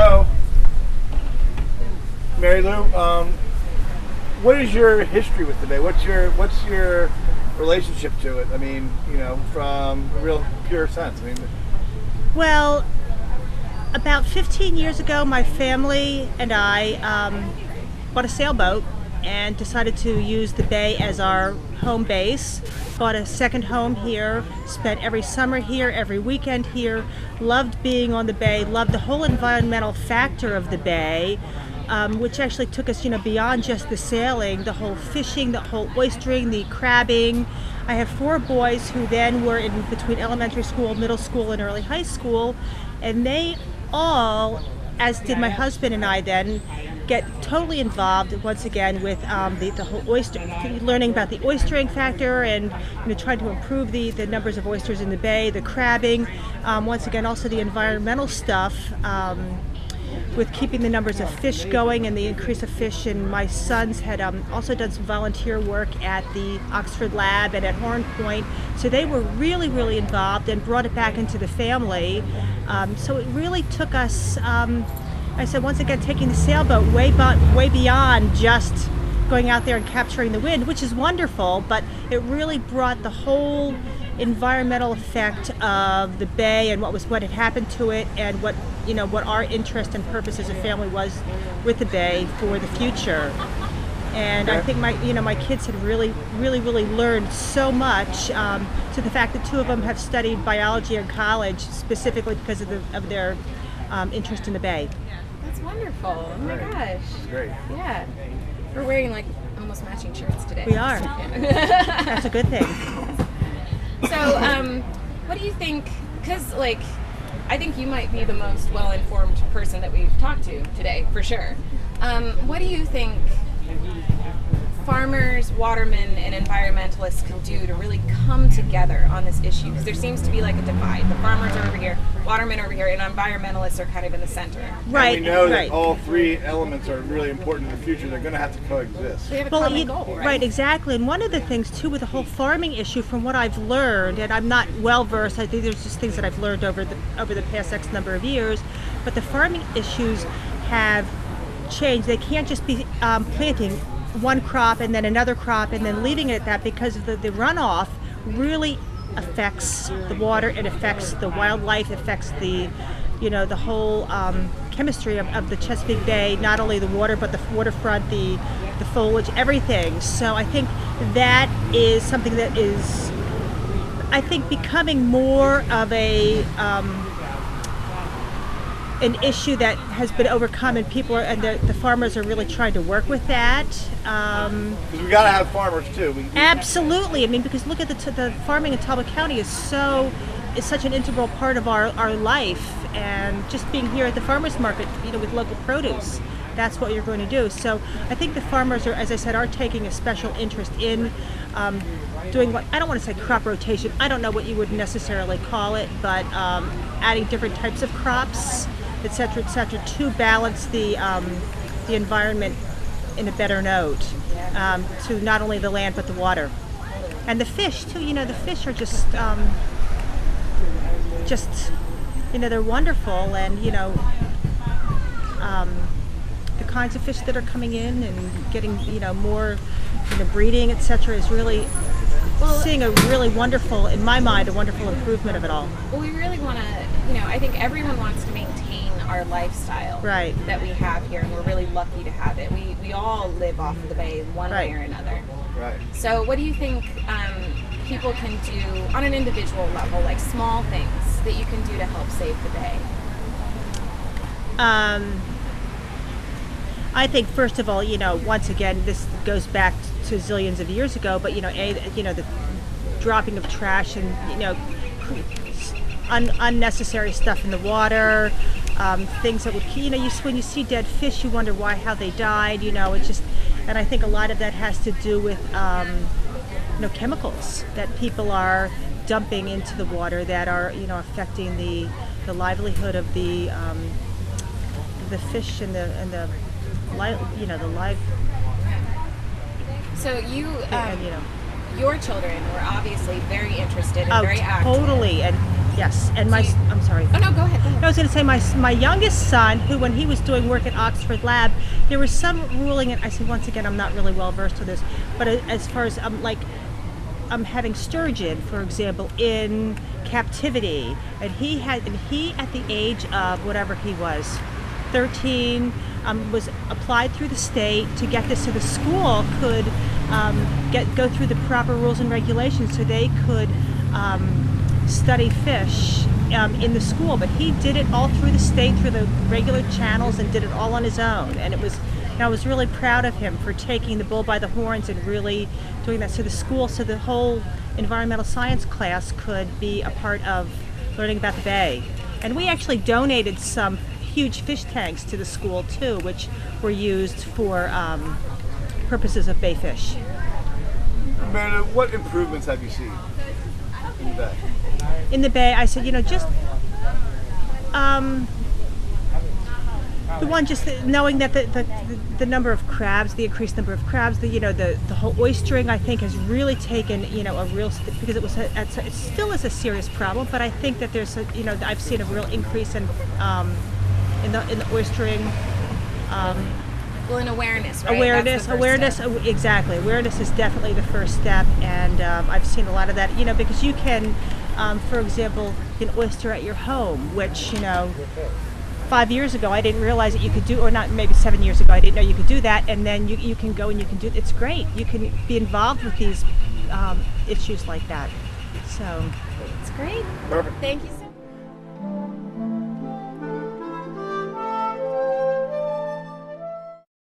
So, Mary Lou, what is your history with the Bay? What's your relationship to it? I mean, from a real pure sense. I mean, Well, about 15 years ago, my family and I bought a sailboat and decided to use the Bay as our home base. Bought a second home here, spent every summer here, every weekend here, loved being on the Bay, loved the whole environmental factor of the Bay, which actually took us, beyond just the sailing, the whole fishing, the whole oystering, the crabbing. I have 4 boys who then were in between elementary school, middle school, and early high school, and they all, as did my husband and I then, get totally involved once again with the whole oyster, learning about the oystering factor and trying to improve the numbers of oysters in the Bay, the crabbing, once again also the environmental stuff with keeping the numbers of fish going and the increase of fish. And my sons had also done some volunteer work at the Oxford Lab and at Horn Point, so they were really, really involved and brought it back into the family. So it really took us, I said, once again, taking the sailboat way beyond just going out there and capturing the wind, which is wonderful, but it really brought the whole environmental effect of the Bay and what had happened to it, and what our interest and purpose as a family was with the Bay for the future. And I think my kids had really learned so much, to the fact that 2 of them have studied biology in college specifically because of their interest in the Bay. That's wonderful. Oh my gosh. that's great. Yeah. We're wearing like almost matching shirts today. We are. That's a good thing. So, what do you think? Because, I think you might be the most well-informed person that we've talked to today, for sure. What do you think farmers, watermen, and environmentalists can do to really come together on this issue? Because there seems to be like a divide. The farmers are over here, watermen are over here, and environmentalists are kind of in the center. Right. And we know that all 3 elements are really important in the future. They're going to have to coexist. They have a common goal, right? Right, exactly. And one of the things too with the whole farming issue, from what I've learned, and I'm not well versed, I think there's just things that I've learned over the past X number of years, but the farming issues have changed. They can't just be planting one crop and then another crop and then leaving it at that, because of the runoff really affects the water, it affects the wildlife, it affects the whole chemistry of the Chesapeake Bay, not only the water but the waterfront, the foliage, everything. So I think that is something that is, I think, becoming more of an issue that has been overcome, and the farmers are really trying to work with that. Because we got to have farmers too. Absolutely. I mean, because look at the farming in Talbot County is such an integral part of our life, and just being here at the farmers market, with local produce, that's what you're going to do. So I think the farmers are, as I said, are taking a special interest in doing what, I don't want to say crop rotation, I don't know what you would necessarily call it, but adding different types of crops, et cetera, to balance the environment in a better note, to not only the land but the water. And the fish too, the fish are just they're wonderful, and the kinds of fish that are coming in and getting more breeding, etc., is really seeing a really wonderful, in my mind, a wonderful improvement of it all. Well, we really want to, I think everyone wants to maintain our lifestyle that we have here, and we're really lucky to have it. We all live off of the Bay one way or another. Right. So what do you think people can do on an individual level, like small things that you can do to help save the Bay? I think, first of all, once again, this goes back to zillions of years ago, but the dropping of trash and unnecessary stuff in the water, things that would, when you see dead fish, you wonder how they died. It's just, and I think a lot of that has to do with chemicals that people are dumping into the water that are affecting the livelihood of the fish and the live. So your children were obviously very interested and very active. Totally, and Yes, and I'm sorry. Oh no, go ahead. Go ahead. I was going to say my youngest son, who when he was doing work at Oxford Lab, there was some ruling, and I say once again, I'm not really well versed with this, but as far as having sturgeon, for example, in captivity, and he at the age of whatever he was, 13, was applied through the state to get this so the school could go through the proper rules and regulations so they could study fish in the school. But he did it all through the state, through the regular channels, and did it all on his own. And I was really proud of him for taking the bull by the horns and really doing that. So the whole environmental science class could be a part of learning about the bay. And we actually donated some huge fish tanks to the school too, which were used for purposes of bay fish. Amanda, what improvements have you seen in the bay? In the bay, I said, just the one, just knowing that the number of crabs, the increased number of crabs, the whole oystering, I think, has really taken a real, because it still is a serious problem, but I think that there's I've seen a real increase in the oystering. Well, in awareness, right? Awareness, exactly. Awareness is definitely the first step, and I've seen a lot of that. Because you can, for example, you can oyster at your home, which 5 years ago I didn't realize that you could do, or not, maybe 7 years ago I didn't know you could do that, and then you can go and you can do it. It's great. You can be involved with these issues like that. So it's great. Perfect. Thank you so much.